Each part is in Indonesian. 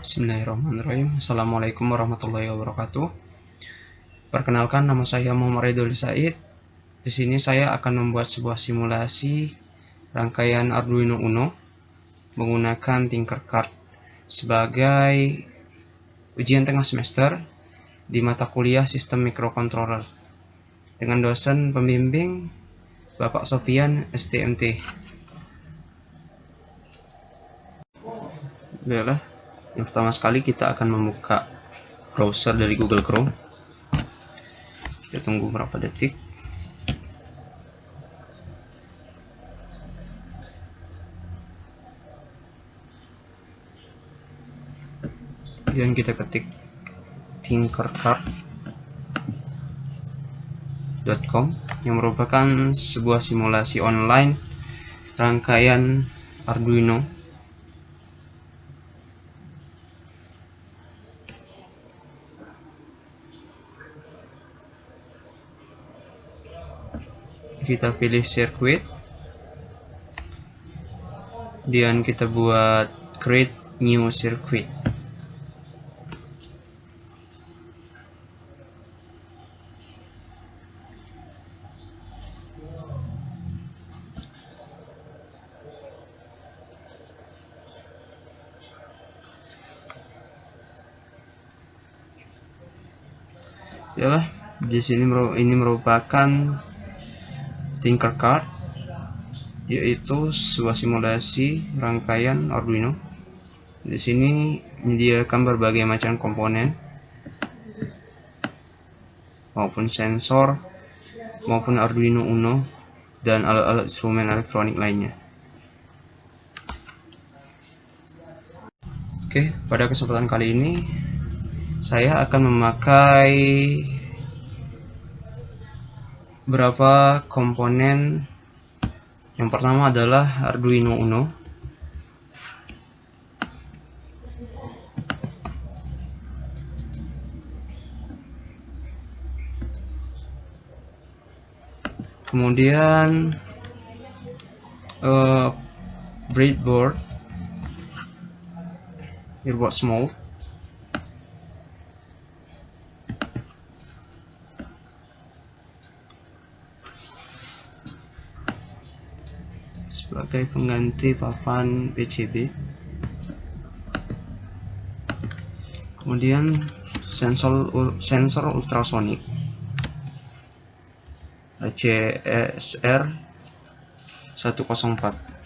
Bismillahirrahmanirrahim. Assalamualaikum warahmatullahi wabarakatuh. Perkenalkan, nama saya Muhammad Ridul Said. Di sini saya akan membuat sebuah simulasi rangkaian Arduino Uno menggunakan Tinkercad sebagai ujian tengah semester di mata kuliah Sistem Microcontroller dengan dosen pembimbing Bapak Sofian STMT. Baiklah, yang pertama sekali kita akan membuka browser dari Google Chrome. Kita tunggu beberapa detik. Kemudian kita ketik tinkercad.com yang merupakan sebuah simulasi online rangkaian Arduino. Kita pilih circuit, kemudian kita buat create new circuit. Yalah, di sini ini merupakan Tinkercad, yaitu sebuah simulasi rangkaian Arduino. Di sini menyediakan berbagai macam komponen, maupun sensor, maupun Arduino Uno dan alat-alat instrumen elektronik lainnya. Oke, pada kesempatan kali ini saya akan memakai beberapa komponen. Yang pertama adalah Arduino Uno. Kemudian breadboard small. Sebagai pengganti papan PCB. Kemudian sensor ultrasonik CSR 104.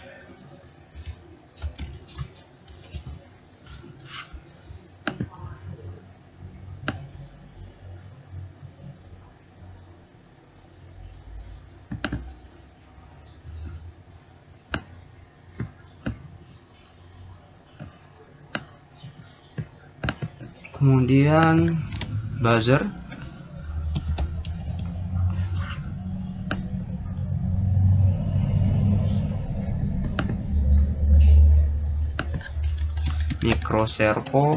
Kemudian buzzer, micro servo,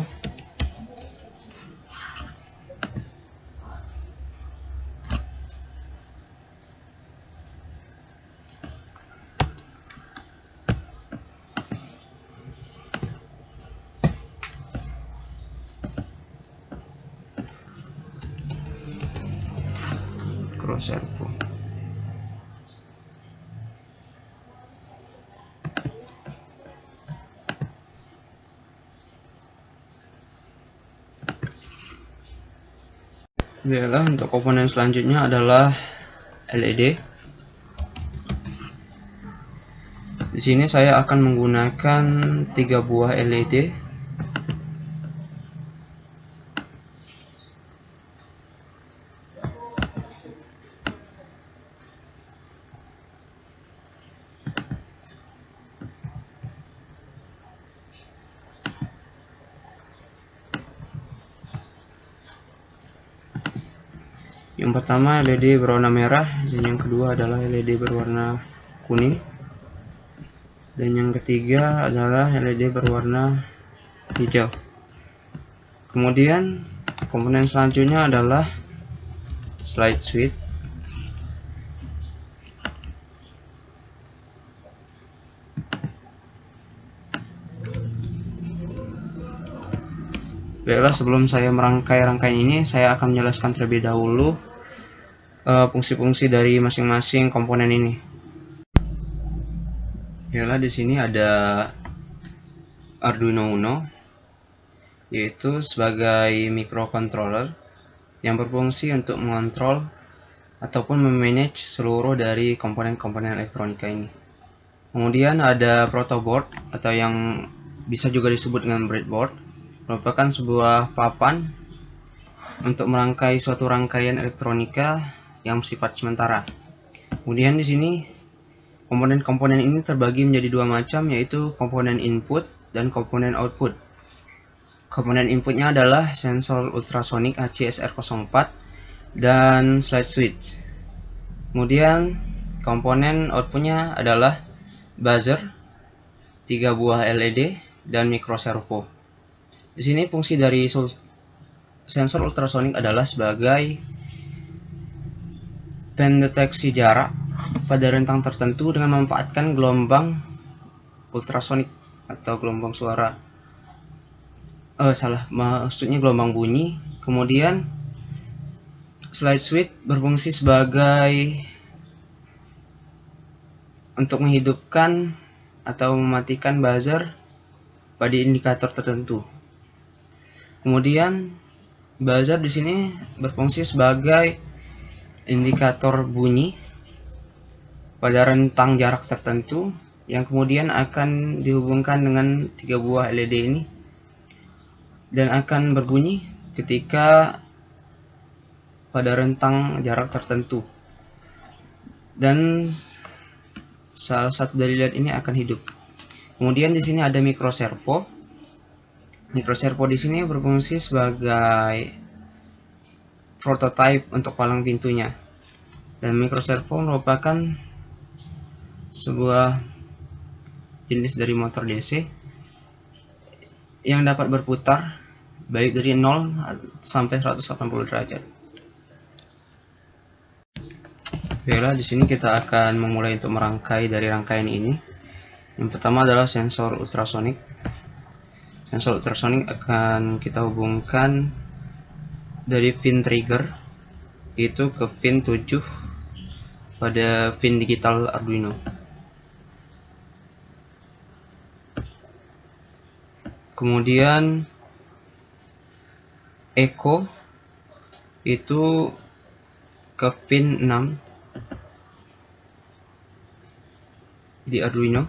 servo. Baiklah, untuk komponen selanjutnya adalah LED. Di sini saya akan menggunakan 3 buah LED. Yang pertama LED berwarna merah, dan yang kedua adalah LED berwarna kuning, dan yang ketiga adalah LED berwarna hijau. Kemudian komponen selanjutnya adalah slide switch. Baiklah, sebelum saya merangkai rangkaian ini, saya akan menjelaskan terlebih dahulu fungsi-fungsi dari masing-masing komponen ini. Baiklah, di sini ada Arduino Uno, yaitu sebagai microcontroller yang berfungsi untuk mengontrol ataupun memanage seluruh dari komponen-komponen elektronika ini. Kemudian ada protoboard atau yang bisa juga disebut dengan breadboard, merupakan sebuah papan untuk merangkai suatu rangkaian elektronika yang bersifat sementara. Kemudian di sini komponen-komponen ini terbagi menjadi dua macam, yaitu komponen input dan komponen output. Komponen inputnya adalah sensor ultrasonic HCSR04 dan slide switch. Kemudian komponen outputnya adalah buzzer, 3 buah LED, dan microservo. Di sini fungsi dari sensor ultrasonic adalah sebagai pendeteksi jarak pada rentang tertentu dengan memanfaatkan gelombang ultrasonik atau gelombang suara. Maksudnya gelombang bunyi. Kemudian slide switch berfungsi sebagai untuk menghidupkan atau mematikan buzzer pada indikator tertentu. Kemudian buzzer di sini berfungsi sebagai indikator bunyi pada rentang jarak tertentu yang kemudian akan dihubungkan dengan 3 buah LED ini dan akan berbunyi ketika pada rentang jarak tertentu. Dan salah satu dari LED ini akan hidup. Kemudian di sini ada microservo. Microservo di sini berfungsi sebagai prototype untuk palang pintunya. Dan microservo merupakan sebuah jenis dari motor DC yang dapat berputar baik dari 0 sampai 180 derajat. Baiklah, di sini kita akan memulai untuk merangkai dari rangkaian ini. Yang pertama adalah sensor ultrasonic. Sensor ultrasonic akan kita hubungkan dari pin trigger itu ke pin 7 pada pin digital Arduino. Kemudian echo itu ke pin 6 di Arduino.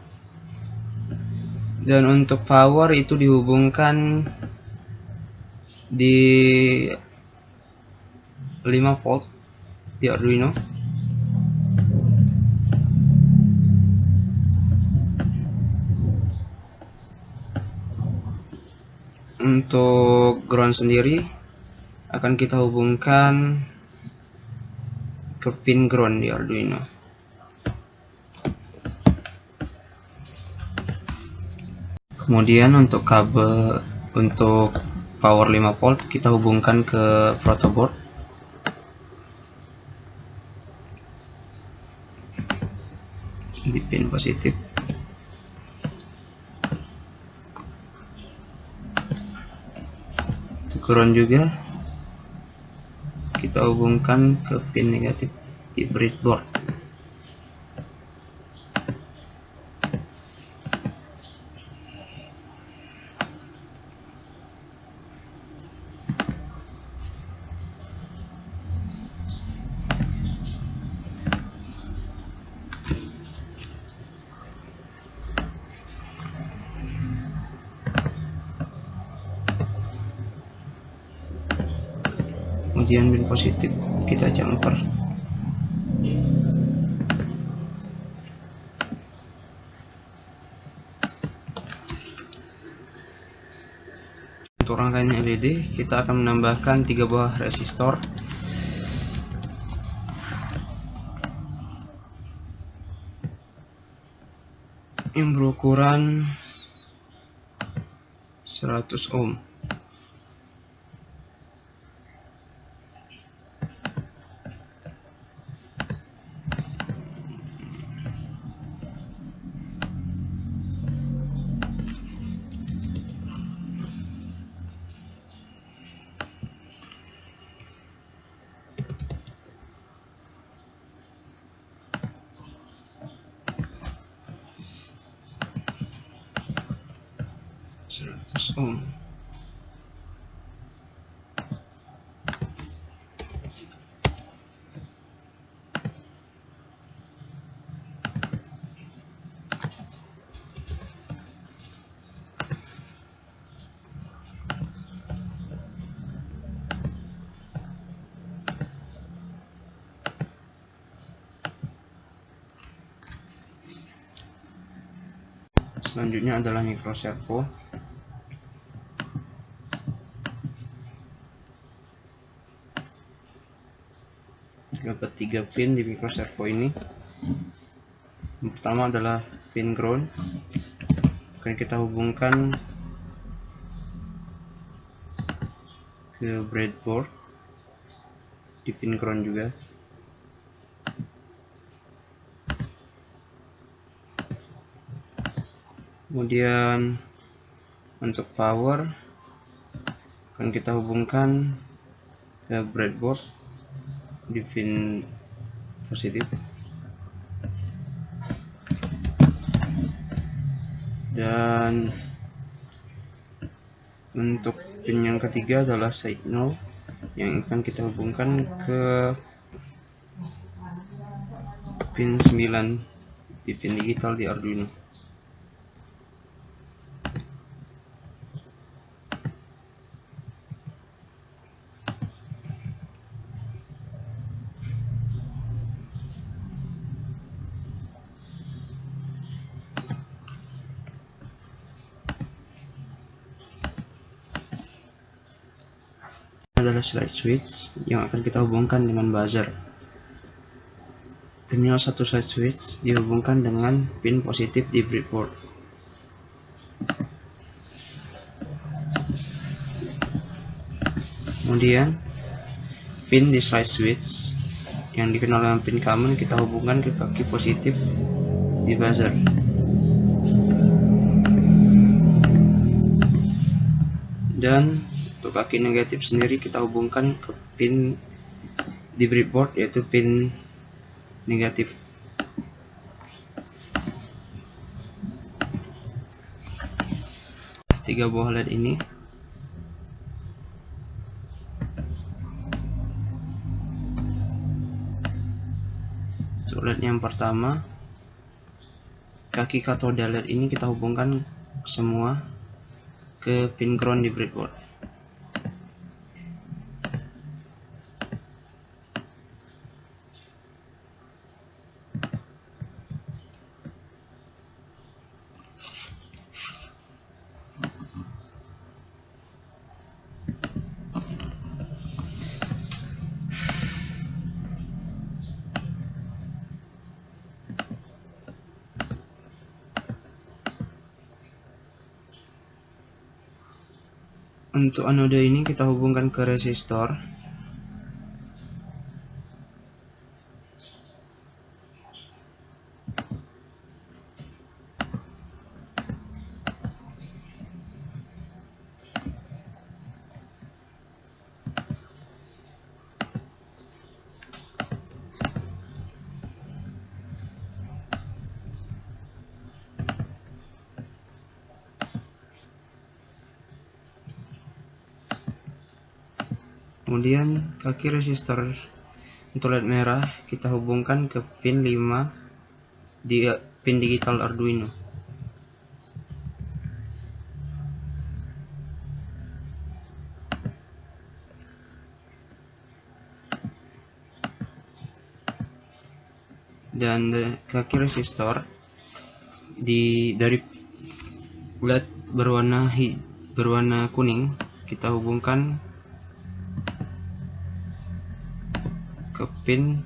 Dan untuk power itu dihubungkan di 5 volt di Arduino. Untuk ground sendiri akan kita hubungkan ke pin ground di Arduino. Kemudian untuk kabel untuk power 5 volt kita hubungkan ke protoboard. Di pin positif. Untuk ground juga kita hubungkan ke pin negatif di breadboard. Kemudian pin positif kita jumper. Untuk rangkaian LED kita akan menambahkan 3 buah resistor yang berukuran 100 ohm. 100 ohm. Selanjutnya adalah microservo. Dapat 3 pin di microservo ini. Yang pertama adalah pin ground, akan kita hubungkan ke breadboard di pin ground juga. Kemudian untuk power akan kita hubungkan ke breadboard di pin positif. Dan untuk pin yang ketiga adalah signal yang akan kita hubungkan ke pin 9 di pin digital di Arduino. Adalah slide switch yang akan kita hubungkan dengan buzzer. Terminal 1 slide switch dihubungkan dengan pin positif di breadboard. Kemudian pin di slide switch yang dikenal dengan pin common kita hubungkan ke kaki positif di buzzer. Dan untuk kaki negatif sendiri kita hubungkan ke pin di breadboard, yaitu pin negatif. Tiga buah LED ini untuk LED yang pertama, kaki katoda LED ini kita hubungkan semua ke pin ground di breadboard. Untuk anoda ini kita hubungkan ke resistor. Kemudian kaki resistor untuk LED merah kita hubungkan ke pin 5 di pin digital Arduino. Dan kaki resistor dari LED berwarna kuning kita hubungkan ke pin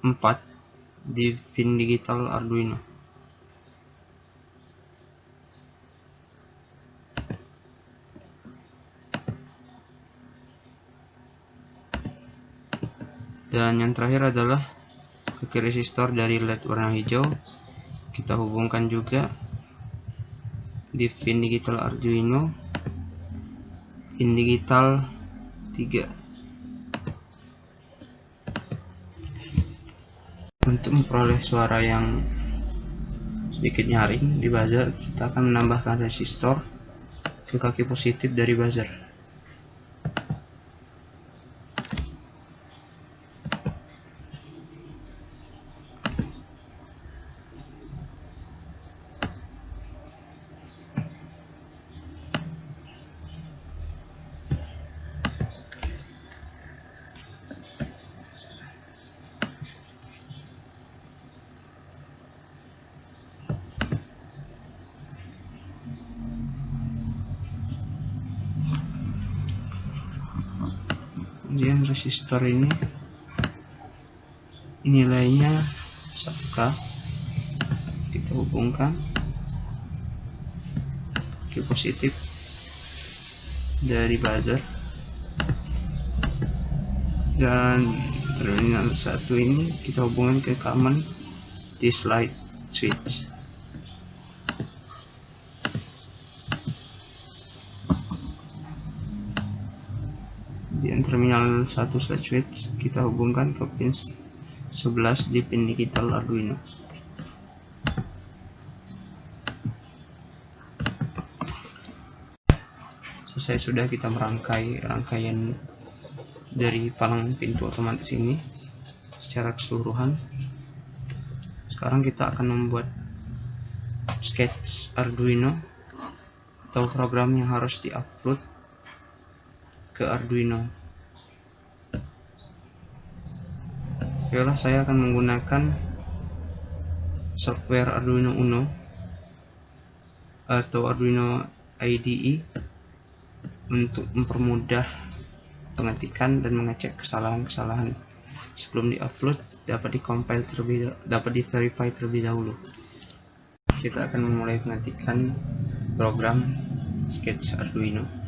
4 di pin digital Arduino. Dan yang terakhir adalah kaki resistor dari LED warna hijau kita hubungkan juga di pin digital Arduino, pin digital 3. Untuk memperoleh suara yang sedikit nyaring di buzzer, kita akan menambahkan resistor ke kaki positif dari buzzer. Kemudian resistor ini nilainya 1K, kita hubungkan ke positif dari buzzer, dan terminal 1 ini kita hubungkan ke common disk light switch. Di terminal 1 switch kita hubungkan ke pin 11 di pin digital Arduino. Selesai sudah kita merangkai rangkaian dari palang pintu otomatis ini secara keseluruhan. Sekarang kita akan membuat sketch Arduino atau program yang harus diupload ke Arduino. Baiklah, saya akan menggunakan software Arduino Uno atau Arduino IDE untuk mempermudah pengetikan dan mengecek kesalahan-kesalahan sebelum diupload, dapat di-verify terlebih dahulu. Kita akan memulai pengetikan program sketch Arduino.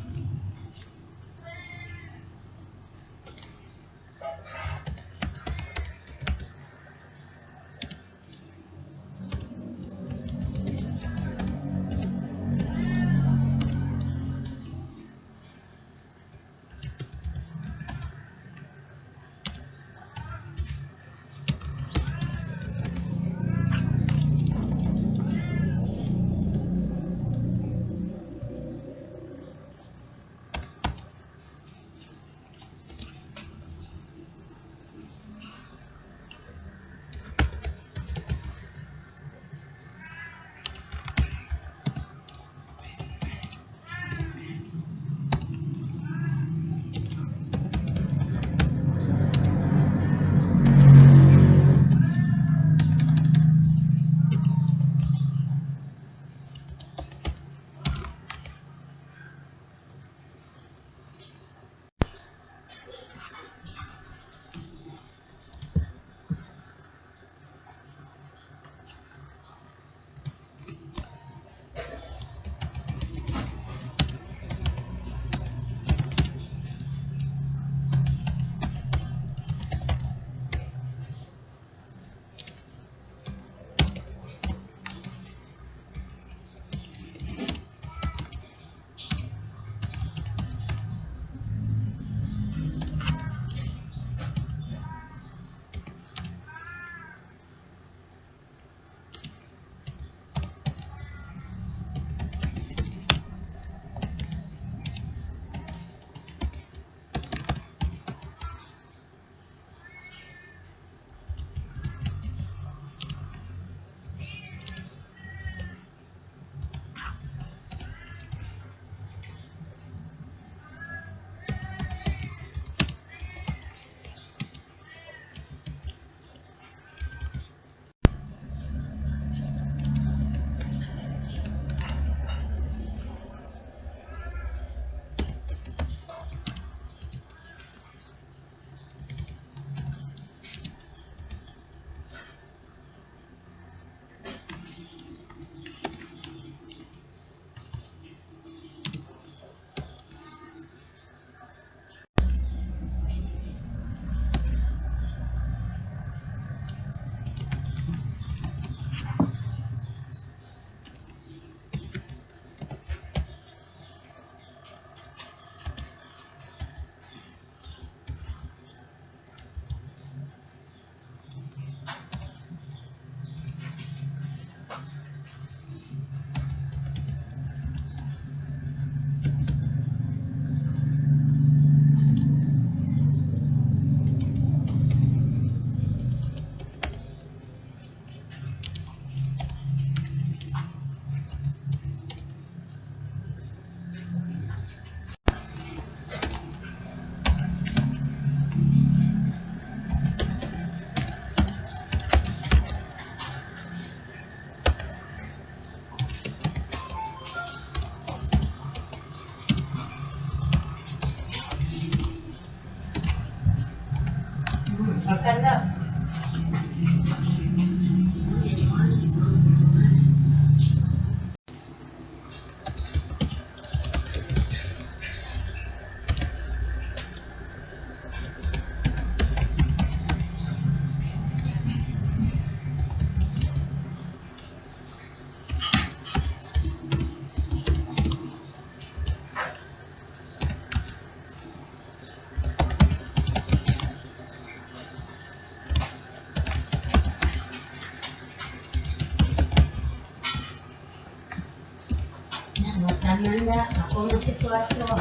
Ananda, ako ng sitwasyon.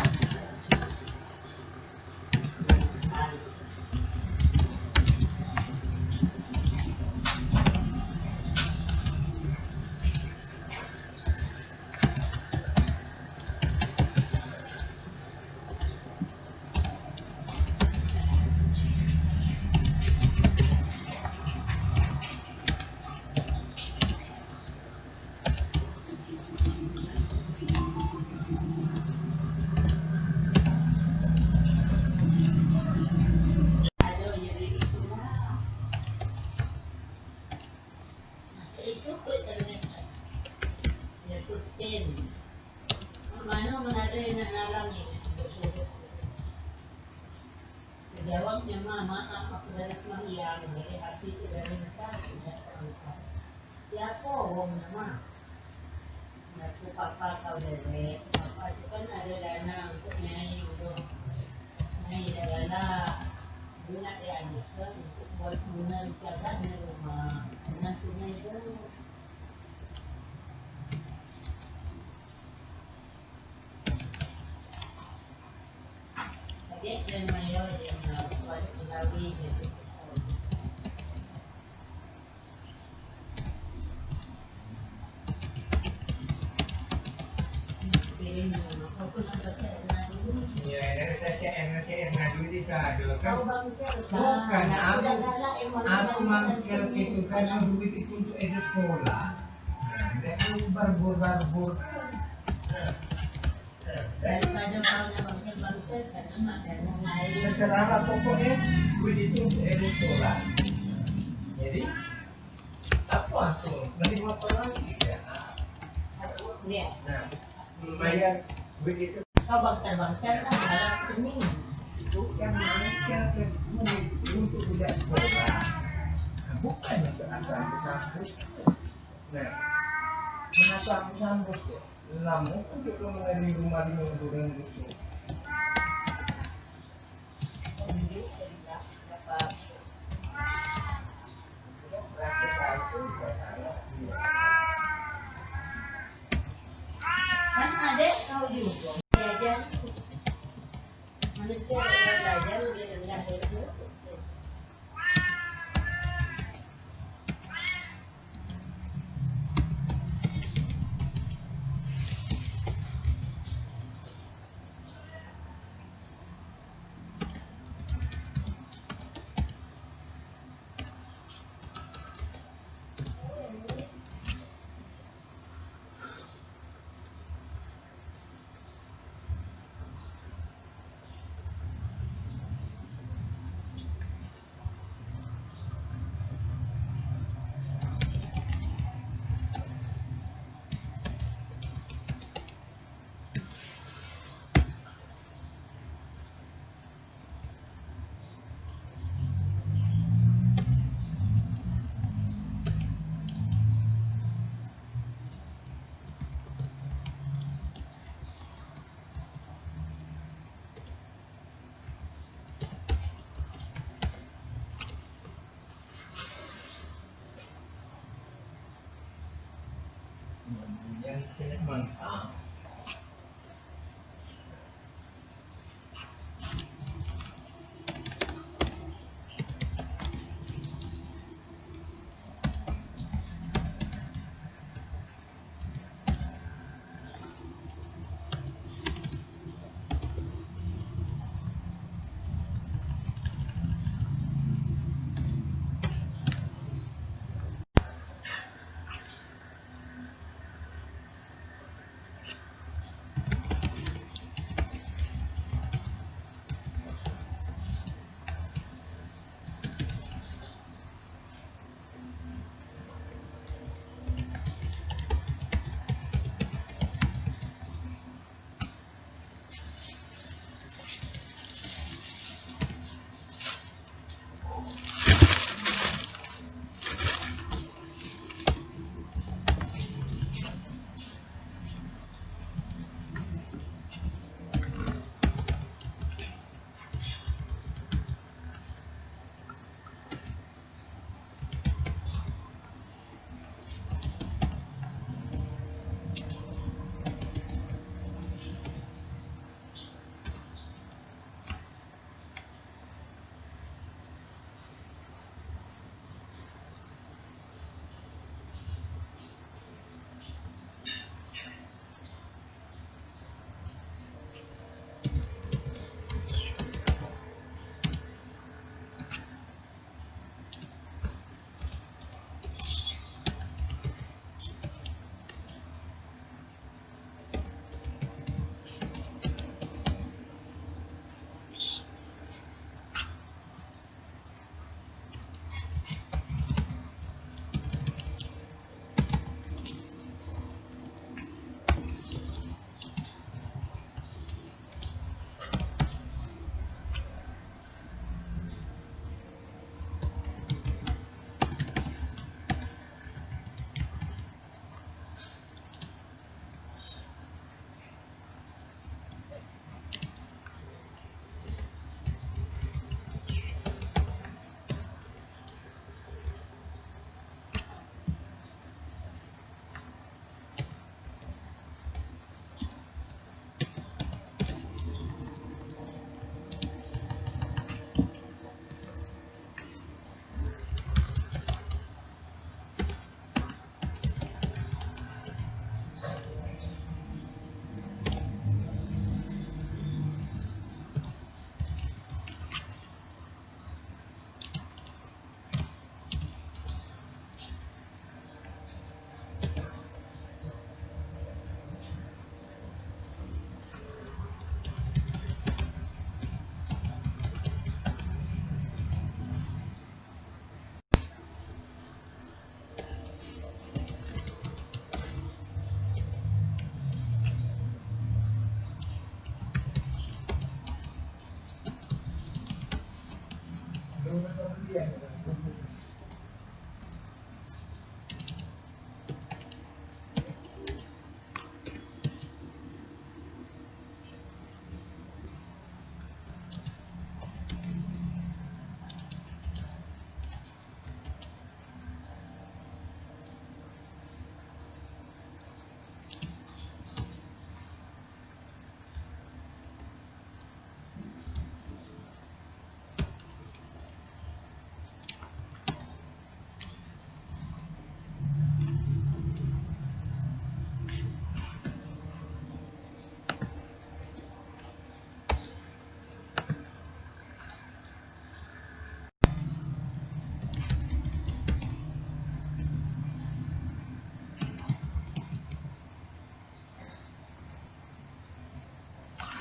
Itu ko sa Pin. Ano manado yung nanalang eh. Jawab niya, mama, ako dalas mahiyang. Very happy to very much. Siya po, huwag naman. Nagpupapakaw dali. Papasukan na dala na ang kunyayin mo. Ngayon dala. Doon na siya anis. Buat muna siya na rumah. Nantunay doon. Yan mayor yang buat Melawi gitu. Iya, dari CCR ngadu di kado kan. Bukan, aku mangkir itu kan duit itu untuk edu sekolah. Nah, itu barbur. Daripada kalau bangkir karena makanya ngair. Terserah lah pokoknya duit itu untuk edu sekolah. Jadi apa tuh? Beli motor lagi ya. Lihat. Nah, bayar duit itu. Kau bangkir lah harus pening. Bukan mangkir duit untuk budak sekolah. Nah, bukan untuk anak kampus. Nah, menata aku sambut ya. Namun untuk mengenai rumah di Mengurang itu. Kan ada tahu juga belajar manusia belajar lebih rendah itu. Yang kena mantap.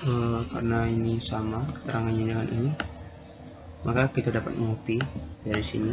Karena ini sama keterangannya dengan ini, maka kita dapat mengcopy dari sini.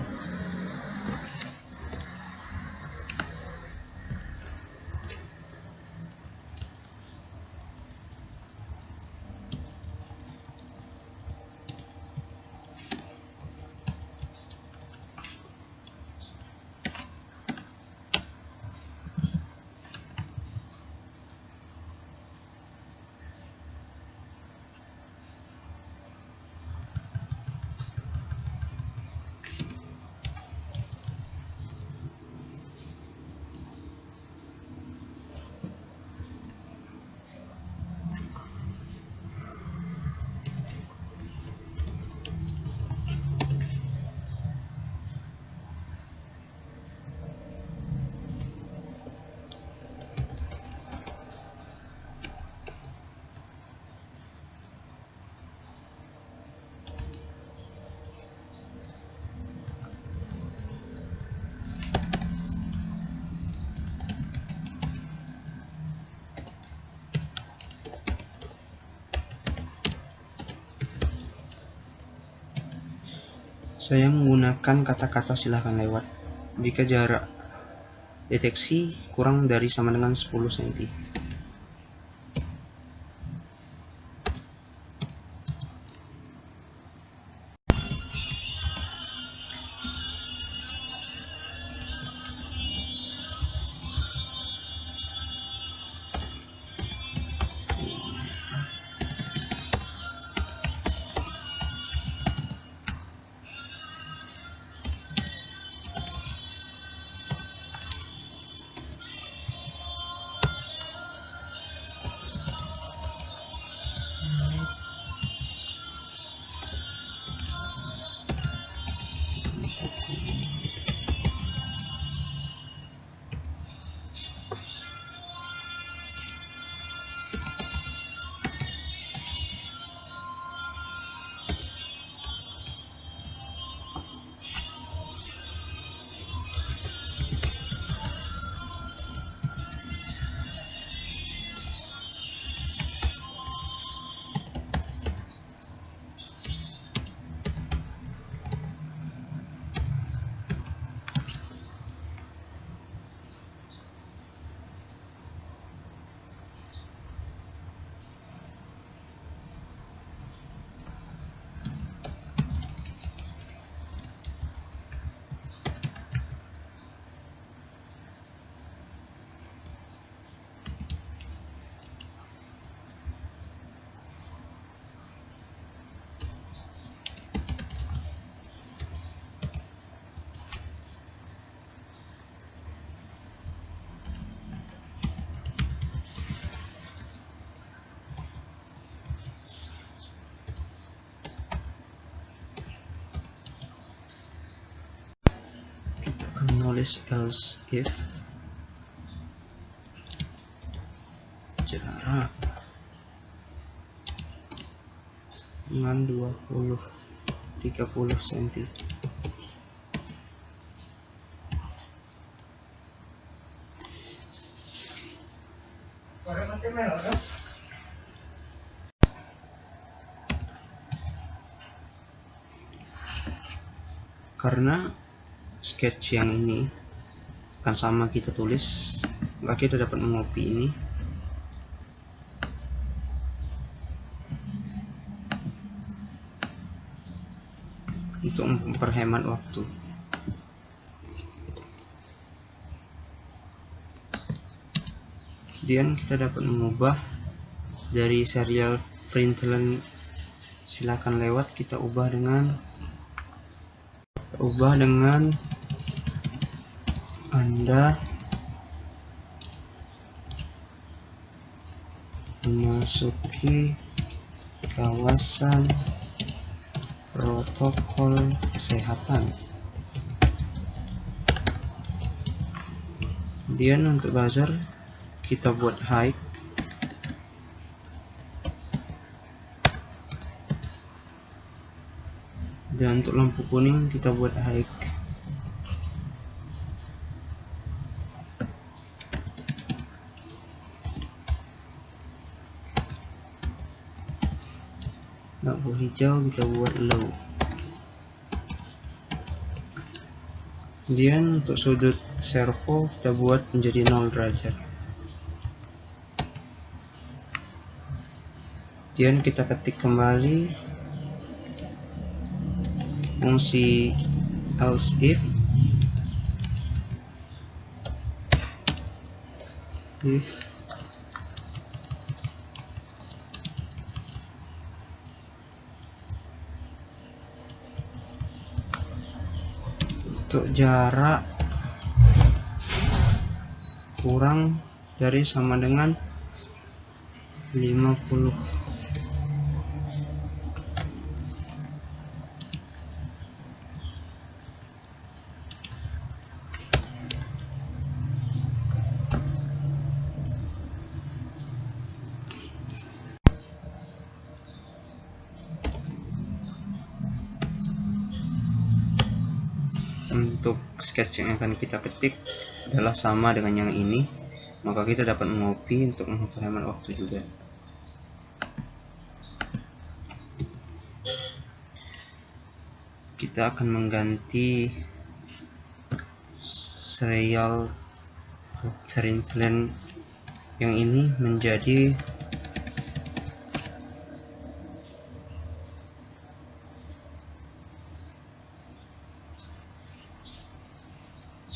Saya menggunakan kata-kata silahkan lewat jika jarak deteksi kurang dari sama dengan 10 cm. Menulis else if jarak dengan 20-30 cm. Karena sketch yang ini akan sama kita tulis, maka kita dapat mengcopy ini. Untuk memperhemat waktu. Kemudian kita dapat mengubah dari serial println silakan lewat, kita ubah dengan Anda memasuki kawasan protokol kesehatan. Kemudian untuk buzzer kita buat high, dan untuk lampu kuning kita buat high. lampu hijau kita buat low. Kemudian untuk sudut servo kita buat menjadi 0 derajat. Kemudian kita ketik kembali fungsi else if untuk jarak kurang dari sama dengan 50. Untuk sketch yang akan kita ketik adalah sama dengan yang ini, maka kita dapat mengopi untuk menghemat waktu juga. Kita akan mengganti serial variant length yang ini menjadi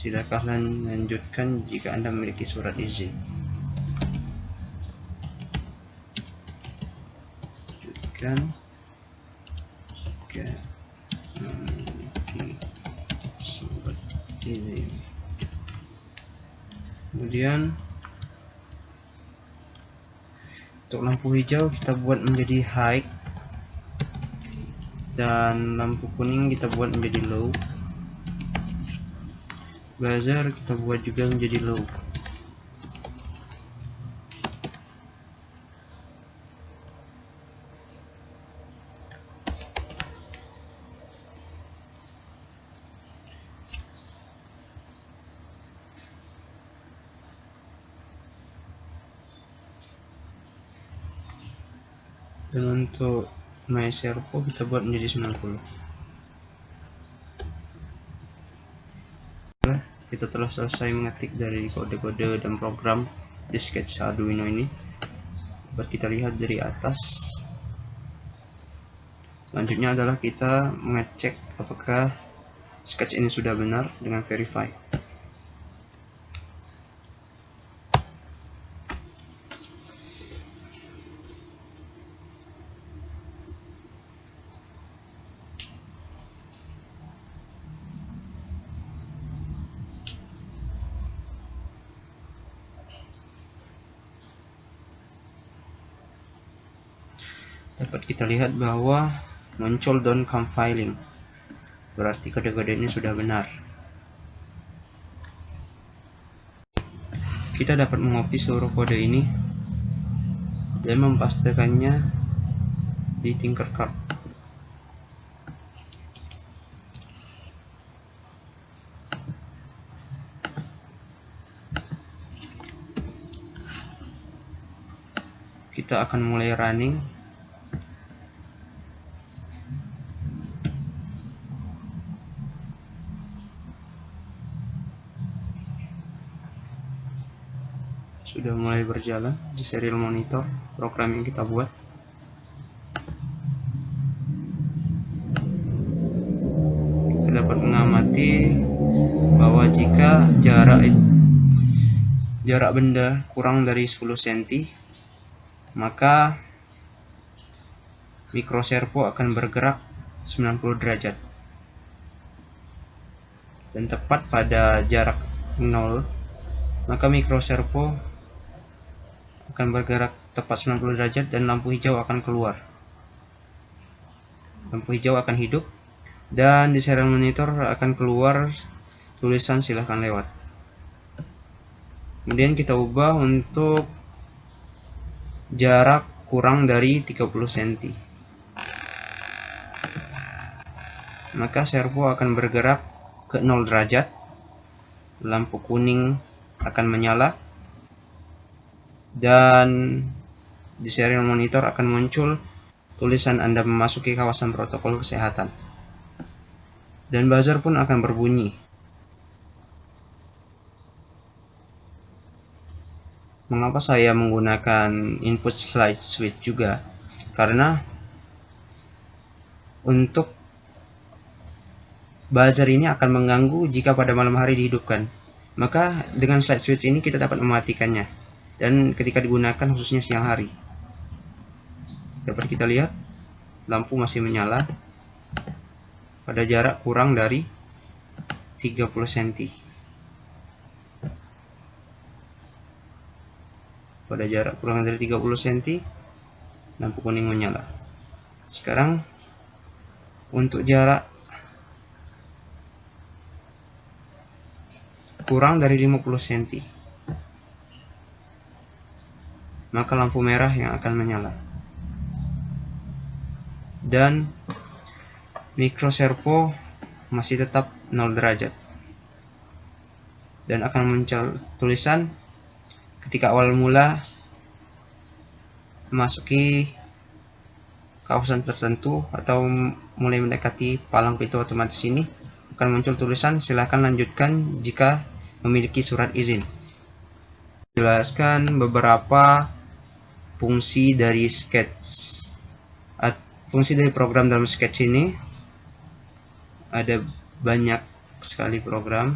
silakan lanjutkan jika Anda memiliki surat izin. Lanjutkan jika memiliki surat izin. Kemudian untuk lampu hijau kita buat menjadi high dan lampu kuning kita buat menjadi low. Buzzer kita buat juga menjadi low. Dan untuk my servo kita buat menjadi 90. Kita telah selesai mengetik dari kode-kode dan program di sketch Arduino ini. Dapat kita lihat dari atas. Selanjutnya adalah kita mengecek apakah sketch ini sudah benar dengan verify. Dapat kita lihat bahwa muncul don't compiling, berarti kode-kode ini sudah benar. Kita dapat mengopi seluruh kode ini dan mempastekannya di Tinkercad. Kita akan mulai running. Sudah mulai berjalan di serial monitor program yang kita buat. Kita dapat mengamati bahwa jika jarak benda kurang dari 10 cm, maka mikroservo akan bergerak 90 derajat. Dan tepat pada jarak 0, maka mikroservo akan bergerak tepat 90 derajat dan lampu hijau akan keluar. Lampu hijau akan hidup dan di serial monitor akan keluar tulisan silahkan lewat. Kemudian kita ubah untuk jarak kurang dari 30 cm. Maka servo akan bergerak ke 0 derajat. Lampu kuning akan menyala. Dan di serial monitor akan muncul tulisan Anda memasuki kawasan protokol kesehatan. Dan buzzer pun akan berbunyi. Mengapa saya menggunakan input slide switch juga? Karena untuk buzzer ini akan mengganggu jika pada malam hari dihidupkan. Maka dengan slide switch ini kita dapat mematikannya. Dan ketika digunakan khususnya siang hari. Dapat kita lihat lampu masih menyala pada jarak kurang dari 30 cm. Pada jarak kurang dari 30 cm, lampu kuning menyala. Sekarang untuk jarak kurang dari 50 cm, maka lampu merah yang akan menyala. Dan mikroservo masih tetap 0 derajat. Dan akan muncul tulisan ketika awal mula memasuki kawasan tertentu atau mulai mendekati palang pintu otomatis ini, akan muncul tulisan silakan lanjutkan jika memiliki surat izin. Jelaskan beberapa fungsi dari Sketch. Fungsi dari program dalam Sketch ini ada banyak sekali program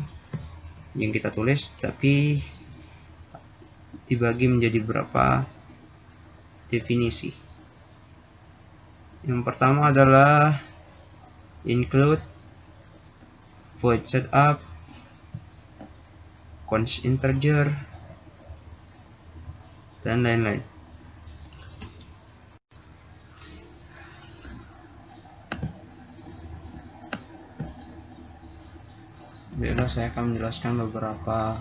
yang kita tulis, tapi dibagi menjadi beberapa definisi. Yang pertama adalah include, void setup, const integer, dan lain-lain. Baiklah, saya akan menjelaskan beberapa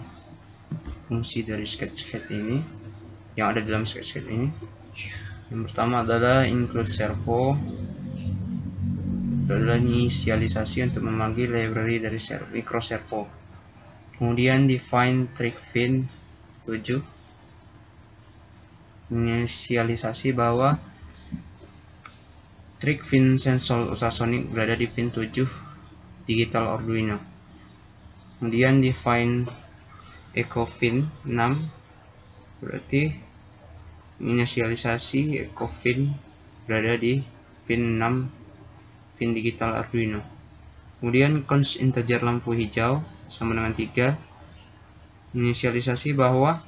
fungsi dari Sketch ini yang ada dalam Sketch ini. Yang pertama adalah include servo. Itu adalah inisialisasi untuk memanggil library dari microservo. Kemudian define trickfin 7. Inisialisasi bahwa trickfin sensor ultrasonic berada di pin 7 digital Arduino. Kemudian define ecofin 6, berarti inisialisasi ecofin berada di pin 6 pin digital Arduino. Kemudian const integer lampu hijau sama dengan 3, inisialisasi bahwa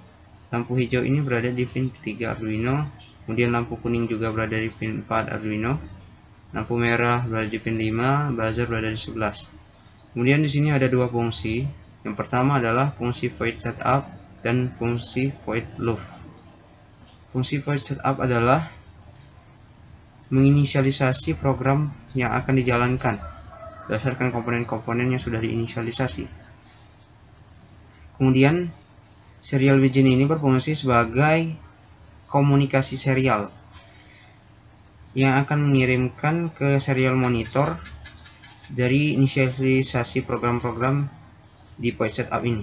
lampu hijau ini berada di pin 3 Arduino. Kemudian lampu kuning juga berada di pin 4 Arduino, lampu merah berada di pin 5, buzzer berada di 11. Kemudian di sini ada dua fungsi. Yang pertama adalah fungsi void setup dan fungsi void loop. Fungsi void setup adalah menginisialisasi program yang akan dijalankan berdasarkan komponen-komponen yang sudah diinisialisasi. Kemudian serial begin ini berfungsi sebagai komunikasi serial yang akan mengirimkan ke serial monitor dari inisialisasi program-program di void setup ini.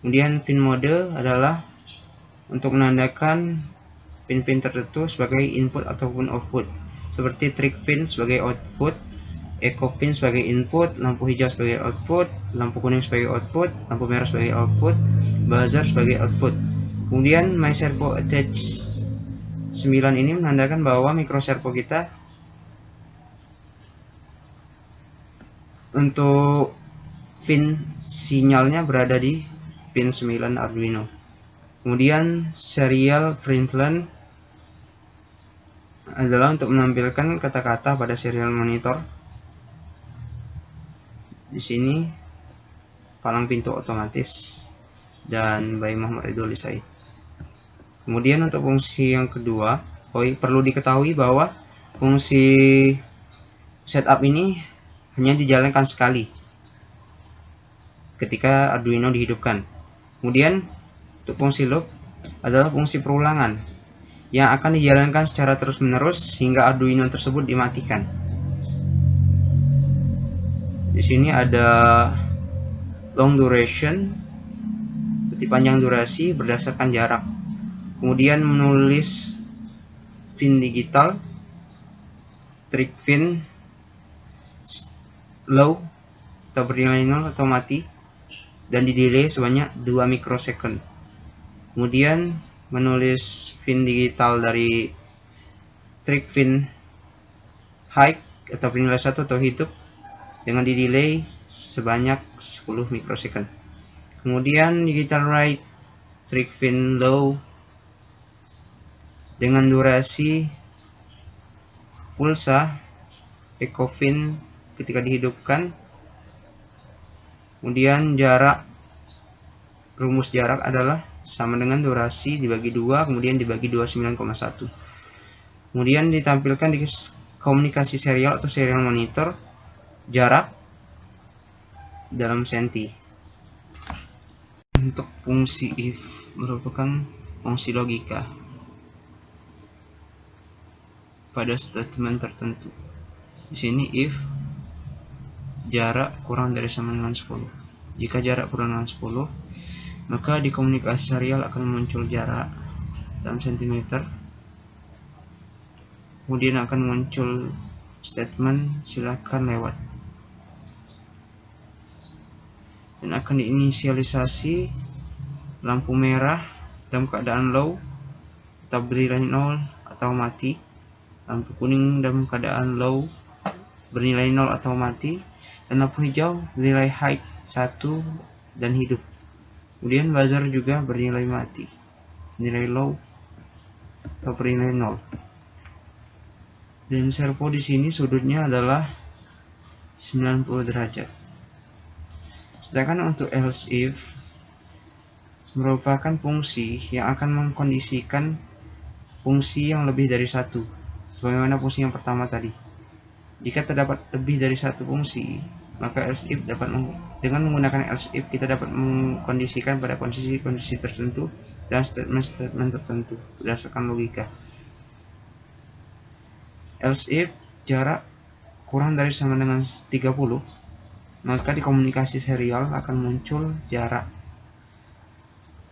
Kemudian pin mode adalah untuk menandakan pin-pin tertentu sebagai input ataupun output, seperti trick pin sebagai output, echo pin sebagai input, lampu hijau sebagai output, lampu kuning sebagai output, lampu merah sebagai output, buzzer sebagai output. Kemudian my servo attach 9 ini menandakan bahwa microservo kita untuk pin sinyalnya berada di pin 9 Arduino. Kemudian serial println adalah untuk menampilkan kata-kata pada serial monitor. Di sini palang pintu otomatis dan Bayi Muhammad Ridho Said. Kemudian untuk fungsi yang kedua, perlu diketahui bahwa fungsi setup ini hanya dijalankan sekali ketika Arduino dihidupkan. Kemudian untuk fungsi loop adalah fungsi perulangan yang akan dijalankan secara terus-menerus hingga Arduino tersebut dimatikan. Di sini ada long duration, berarti panjang durasi berdasarkan jarak. Kemudian menulis pin digital trig fin low atau bernilai 0 atau mati, dan di delay sebanyak 2 mikrosecond. Kemudian menulis fin digital dari trig fin high atau bernilai 1 atau hidup dengan di delay sebanyak 10 mikrosecond. Kemudian digital write trig fin low dengan durasi pulsa echo fin ketika dihidupkan. Kemudian rumus jarak adalah sama dengan durasi dibagi 2 kemudian dibagi 29,1. Kemudian ditampilkan di komunikasi serial atau serial monitor jarak dalam senti. Untuk fungsi if merupakan fungsi logika pada statement tertentu. Di sini if jarak kurang dari sama dengan 10. Jika jarak kurang dengan 10, maka di komunikasi serial akan muncul jarak dalam sentimeter. Kemudian akan muncul statement silakan lewat. Dan akan diinisialisasi lampu merah dalam keadaan low atau bernilai 0 atau mati, lampu kuning dalam keadaan low bernilai 0 atau mati, dan lampu hijau bernilai high 1 dan hidup. Kemudian buzzer juga bernilai mati, nilai low atau bernilai 0. Dan servo di sini sudutnya adalah 90 derajat. Sedangkan untuk else if merupakan fungsi yang akan mengkondisikan fungsi yang lebih dari satu, sebagaimana fungsi yang pertama tadi. Jika terdapat lebih dari satu fungsi, maka else if dengan menggunakan else if kita dapat mengkondisikan pada kondisi-kondisi tertentu dan statement-statement tertentu berdasarkan logika. Else if jarak kurang dari sama dengan 30, maka di komunikasi serial akan muncul jarak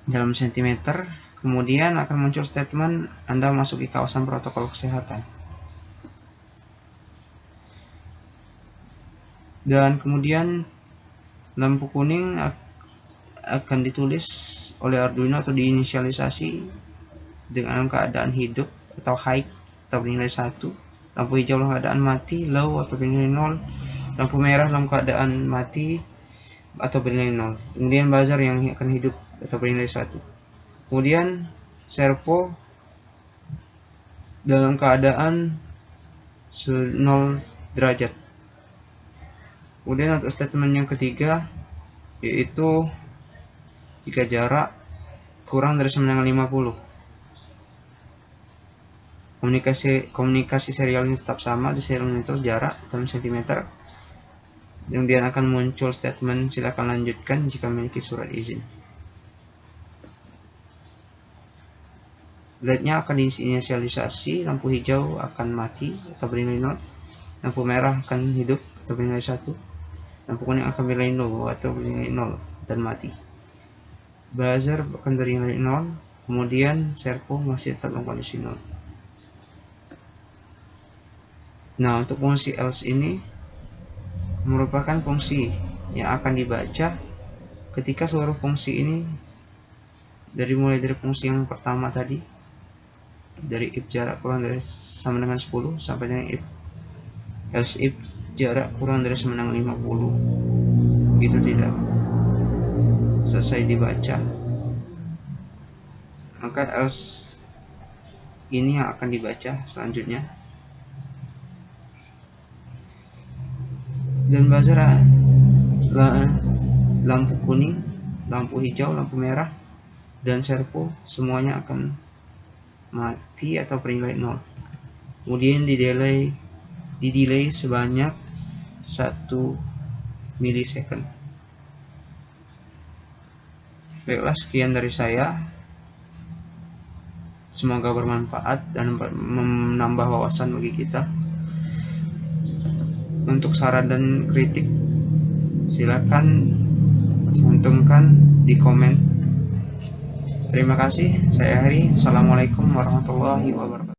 dalam sentimeter. Kemudian akan muncul statement Anda memasuki kawasan protokol kesehatan. Dan kemudian lampu kuning akan ditulis oleh Arduino atau diinisialisasi dengan keadaan hidup atau high atau bernilai 1, lampu hijau dalam keadaan mati, low atau bernilai 0, lampu merah dalam keadaan mati atau bernilai 0. Kemudian buzzer yang akan hidup atau bernilai 1. Kemudian servo dalam keadaan 0 derajat. Kemudian untuk statement yang ketiga, yaitu jika jarak kurang dari sama dengan 50. Komunikasi serialnya tetap sama, di serial monitor jarak dalam sentimeter. Kemudian akan muncul statement silakan lanjutkan jika memiliki surat izin. LED-nya akan diinisialisasi, lampu hijau akan mati atau bernilai 0, lampu merah akan hidup atau bernilai 1, lampu kuning akan bernilai 0 atau bernilai 0 dan mati. Buzzer akan bernilai 0, kemudian servo masih tetap dalam kondisi 0. Nah, untuk fungsi else ini merupakan fungsi yang akan dibaca ketika seluruh fungsi ini mulai dari fungsi yang pertama tadi, dari if jarak kurang dari sama dengan 10 sampai dengan else if jarak kurang dari sama dengan 50, begitu tidak selesai dibaca, maka else ini yang akan dibaca selanjutnya. Dan buzzer lampu kuning, lampu hijau, lampu merah, dan servo semuanya akan mati atau bernilai 0. Kemudian di delay sebanyak 1 milisecond. Baiklah, sekian dari saya. Semoga bermanfaat dan menambah wawasan bagi kita. Untuk saran dan kritik silakan cantumkan di komen. Terima kasih. Saya Heri. Assalamualaikum warahmatullahi wabarakatuh.